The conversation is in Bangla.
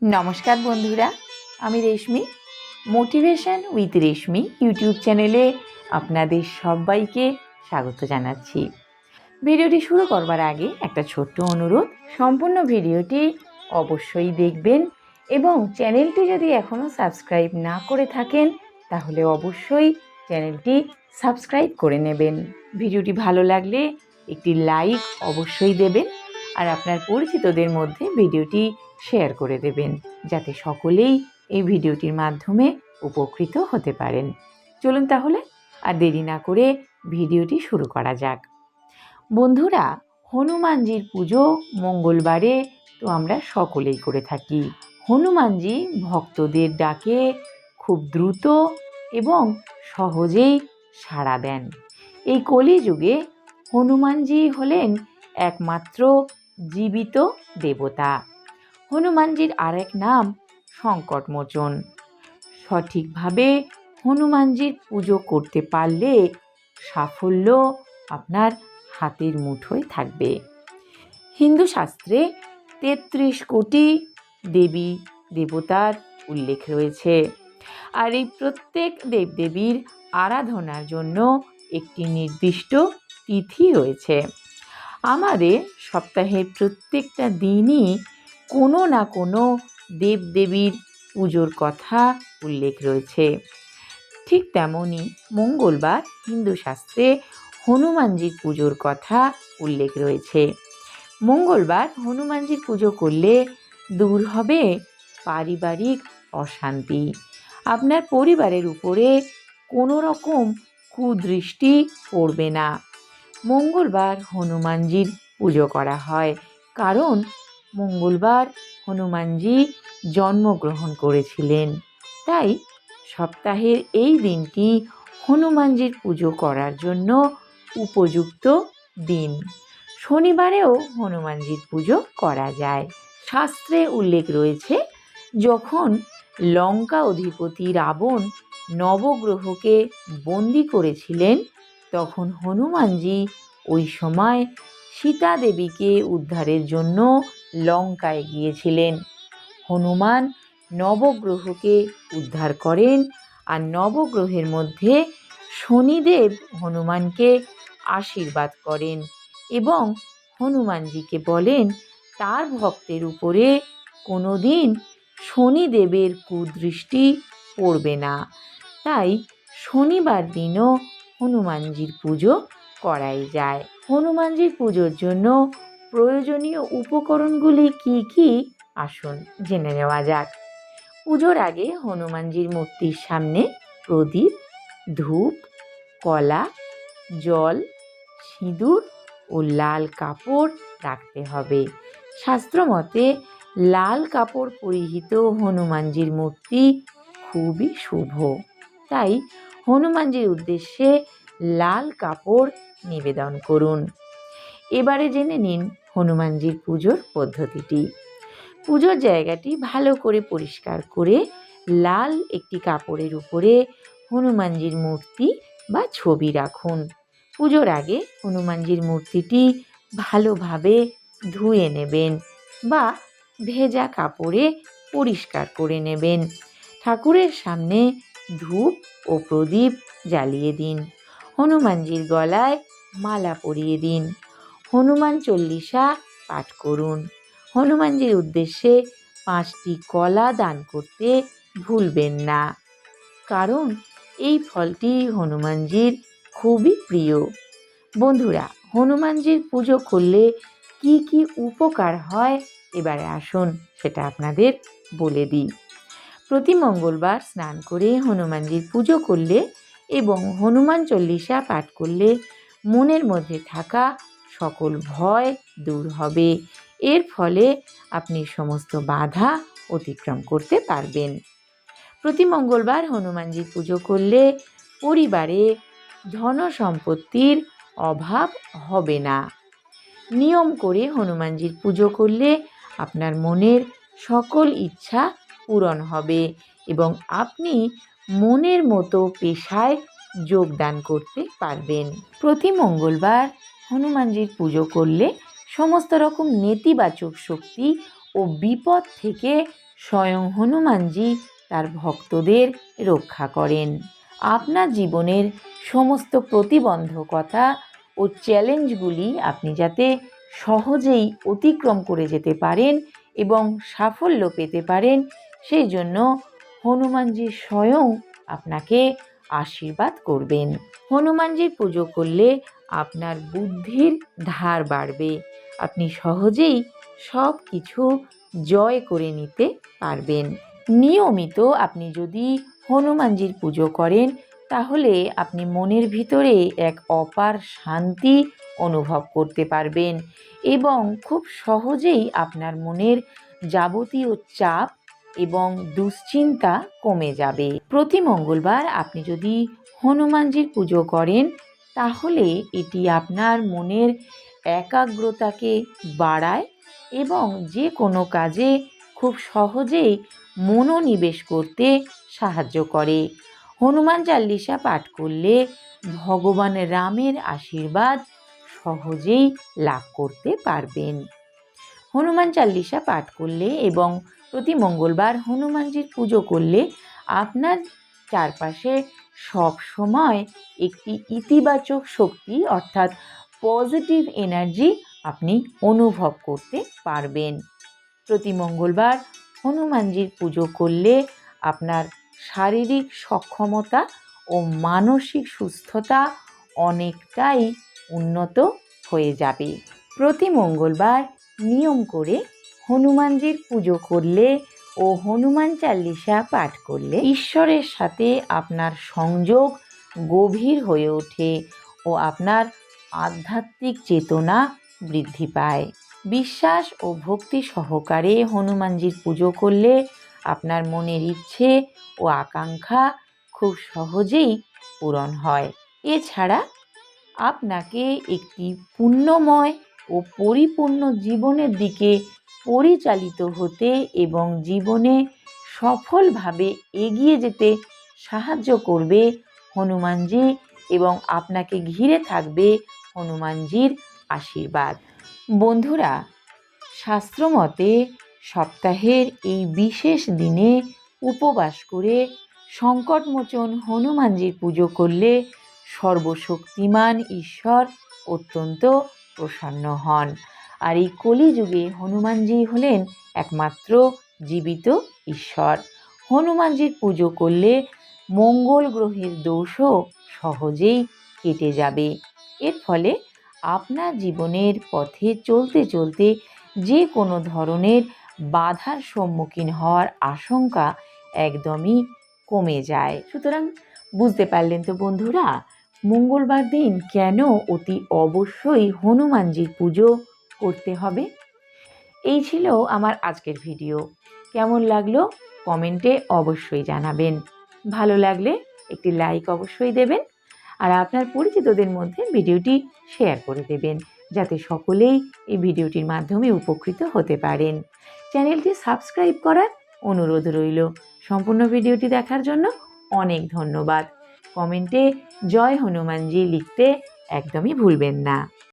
নমস্কার বন্ধুরা, আমি রেশমি। মোটিভেশন উইথ রেশমি ইউটিউব চ্যানেলে আপনাদের সবাইকে স্বাগত জানাচ্ছি। ভিডিওটি শুরু করবার আগে একটা ছোট্ট অনুরোধ, সম্পূর্ণ ভিডিওটি অবশ্যই দেখবেন এবং চ্যানেলটি যদি এখনও সাবস্ক্রাইব না করে থাকেন তাহলে অবশ্যই চ্যানেলটি সাবস্ক্রাইব করে নেবেন। ভিডিওটি ভালো লাগলে একটি লাইক অবশ্যই দেবেন আর আপনার পরিচিতদের মধ্যে ভিডিওটি শেয়ার করে দেবেন, যাতে সকলেই এই ভিডিওটির মাধ্যমে উপকৃত হতে পারেন। চলুন তাহলে আর দেরি না করে ভিডিওটি শুরু করা যাক। বন্ধুরা, হনুমানজির পুজো মঙ্গলবারে তো আমরা সকলেই করে থাকি। হনুমানজি ভক্তদের ডাকে খুব দ্রুত এবং সহজেই সাড়া দেন। এই কলিযুগে হনুমানজি হলেন একমাত্র জীবিত দেবতা। হনুমানজির আরেক নাম সংকটমোচন। সঠিকভাবে হনুমানজির পুজো করতে পারলে সাফল্য আপনার হাতের মুঠোয় থাকবে। হিন্দু শাস্ত্রে ৩৩ কোটি দেবী দেবতার উল্লেখ রয়েছে, আর এই প্রত্যেক দেবদেবীর আরাধনার জন্য একটি নির্দিষ্ট তিথি রয়েছে। আমাদের সপ্তাহের প্রত্যেকটা দিনই কোনো না কোনো দেবদেবীর পুজোর কথা উল্লেখ রয়েছে। ঠিক তেমনই মঙ্গলবার হিন্দু শাস্ত্রে হনুমানজির পুজোর কথা উল্লেখ রয়েছে। মঙ্গলবার হনুমানজির পুজো করলে দূর হবে পারিবারিক অশান্তি। আপনার পরিবারের উপরে কোনো রকম কুদৃষ্টি পড়বে না। মঙ্গলবার হনুমানজির পুজো করা হয়, কারণ মঙ্গলবার হনুমানজি জন্মগ্রহণ করেছিলেন। তাই সপ্তাহের এই দিনটি হনুমানজির পুজো করার জন্য উপযুক্ত দিন। শনিবারেও হনুমানজির পুজো করা যায়। শাস্ত্রে উল্লেখ রয়েছে, যখন লঙ্কা অধিপতি রাবণ নবগ্রহকে বন্দি করেছিলেন, তখন হনুমানজি ওই সময় সীতা দেবীকে উদ্ধারের জন্য লঙ্কায় গিয়েছিলেন। হনুমান নবগ্রহকে উদ্ধার করেন, আর নবগ্রহের মধ্যে শনিদেব হনুমানকে আশীর্বাদ করেন এবং হনুমানজিকে বলেন তার ভক্তের উপরে কোনো দিন শনিদেবের কুদৃষ্টি পড়বে না। তাই শনিবার দিনও হনুমানজির পুজো করাই যায়। হনুমানজির পুজোর জন্য প্রয়োজনীয় উপকরণগুলি কি কি, আসুন জেনে নেওয়া যাক। পুজোর আগে হনুমানজির মূর্তির সামনে প্রদীপ, ধূপ, কলা, জল, সিঁদুর ও লাল কাপড় রাখতে হবে। শাস্ত্রমতে লাল কাপড় পরিহিত হনুমানজির মূর্তি খুবই শুভ, তাই হনুমানজির উদ্দেশ্যে লাল কাপড় নিবেদন করুন। এবারে জেনে নিন হনুমানজির পুজোর পদ্ধতিটি। পুজোর জায়গাটি ভালো করে পরিষ্কার করে লাল একটি কাপড়ের উপরে হনুমানজির মূর্তি বা ছবি রাখুন। পুজোর আগে হনুমানজির মূর্তিটি ভালোভাবে ধুয়ে নেবেন বা ভেজা কাপড়ে পরিষ্কার করে নেবেন। ঠাকুরের সামনে ধূপ ও প্রদীপ জ্বালিয়ে দিন। হনুমানজির গলায় মালা পরিয়ে দিন। হনুমান চল্লিশা পাঠ করুন। হনুমানজির উদ্দেশ্যে 5টি কলা দান করতে ভুলবেন না, কারণ এই ফলটি হনুমানজির খুবই প্রিয়। বন্ধুরা, হনুমানজির পুজো করলে কি কি উপকার হয় এবারে আসুন সেটা আপনাদের বলে দিই। প্রতি মঙ্গলবার স্নান করে হনুমানজির পুজো করলে এবং হনুমান চল্লিশা পাঠ করলে মনের মধ্যে থাকা সকল ভয় দূর হবে। এর ফলে আপনি সমস্ত বাধা অতিক্রম করতে পারবেন। প্রতি মঙ্গলবার হনুমানজির পুজো করলে পরিবারে ধন সম্পত্তির অভাব হবে না। নিয়ম করে হনুমানজির পুজো করলে আপনার মনের সকল ইচ্ছা পূরণ হবে এবং আপনি মনের মতো পেশায় যোগদান করতে পারবেন। প্রতি মঙ্গলবার হনুমানজির পুজো করলে সমস্ত রকম নেতিবাচক শক্তি ও বিপদ থেকে স্বয়ং হনুমানজি তার ভক্তদের রক্ষা করেন। আপনার জীবনের সমস্ত প্রতিবন্ধকতা ও চ্যালেঞ্জগুলি আপনি যাতে সহজেই অতিক্রম করে যেতে পারেন এবং সাফল্য পেতে পারেন, সেই জন্য হনুমানজি স্বয়ং আপনাকে আশীর্বাদ করবেন। হনুমানজির পুজো করলে আপনার বুদ্ধির ধার বাড়বে, আপনি সহজেই সব কিছু জয় করে নিতে পারবেন। নিয়মিত আপনি যদি হনুমানজির পুজো করেন তাহলে আপনি মনের ভিতরে এক অপার শান্তি অনুভব করতে পারবেন এবং খুব সহজেই আপনার মনের যাবতীয় চাপ এবং দুশ্চিন্তা কমে যাবে। প্রতি মঙ্গলবার আপনি যদি হনুমানজির পুজো করেন তাহলে এটি আপনার মনের একাগ্রতাকে বাড়ায় এবং যে কোনো কাজে খুব সহজেই মনোনিবেশ করতে সাহায্য করে। হনুমান চালিসা পাঠ করলে ভগবান রামের আশীর্বাদ সহজেই লাভ করতে পারবেন। হনুমান চালিসা পাঠ করলে এবং প্রতি মঙ্গলবার হনুমানজির পুজো করলে আপনার চারপাশে সব সময় একটি ইতিবাচক শক্তি অর্থাৎ পজিটিভ এনার্জি আপনি অনুভব করতে পারবেন। প্রতি মঙ্গলবার হনুমানজির পুজো করলে আপনার শারীরিক সক্ষমতা ও মানসিক সুস্থতা অনেকটাই উন্নত হয়ে যাবে। প্রতি মঙ্গলবার নিয়ম করে হনুমানজির পুজো করলে ও হনুমান চালিসা পাঠ করলে ঈশ্বরের সাথে আপনার সংযোগ গভীর হয়ে ওঠে ও আপনার আধ্যাত্মিক চেতনা বৃদ্ধি পায়। বিশ্বাস ও ভক্তি সহকারে হনুমানজির পুজো করলে আপনার মনের ইচ্ছে ও আকাঙ্ক্ষা খুব সহজেই পূরণ হয়। এছাড়া আপনাকে একটি পুণ্যময় ও পরিপূর্ণ জীবনের দিকে পরিচালিত হতে এবং জীবনে সফলভাবে এগিয়ে যেতে সাহায্য করবে হনুমানজি এবং আপনাকে ঘিরে থাকবে হনুমানজির আশীর্বাদ। বন্ধুরা, শাস্ত্রমতে সপ্তাহের এই বিশেষ দিনে উপবাস করে সংকটমোচন হনুমানজির পুজো করলে সর্বশক্তিমান ঈশ্বর অত্যন্ত প্রসন্ন হন। আর এই কলিযুগে হনুমানজি হলেন একমাত্র জীবিত ঈশ্বর। হনুমানজির পুজো করলে মঙ্গল গ্রহের দোষও সহজেই কেটে যাবে। এর ফলে আপনার জীবনের পথে চলতে চলতে যে কোনো ধরনের বাধার সম্মুখীন হওয়ার আশঙ্কা একদমই কমে যায়। সুতরাং বুঝতে পারলেন তো বন্ধুরা, মঙ্গলবার দিন কেন অতি অবশ্যই হনুমানজির পুজো করতে হবে। এই ছিল আমার আজকের ভিডিও। কেমন লাগলো কমেন্টে অবশ্যই জানাবেন। ভালো লাগলে একটি লাইক অবশ্যই দেবেন আর আপনার পরিচিতদের মধ্যে ভিডিওটি শেয়ার করে দেবেন যাতে সকলেই এই ভিডিওটির মাধ্যমে উপকৃত হতে পারেন। চ্যানেলটি সাবস্ক্রাইব করার অনুরোধ রইল। সম্পূর্ণ ভিডিওটি দেখার জন্য অনেক ধন্যবাদ। কমেন্টে জয় হনুমানজি লিখতে একদমই ভুলবেন না।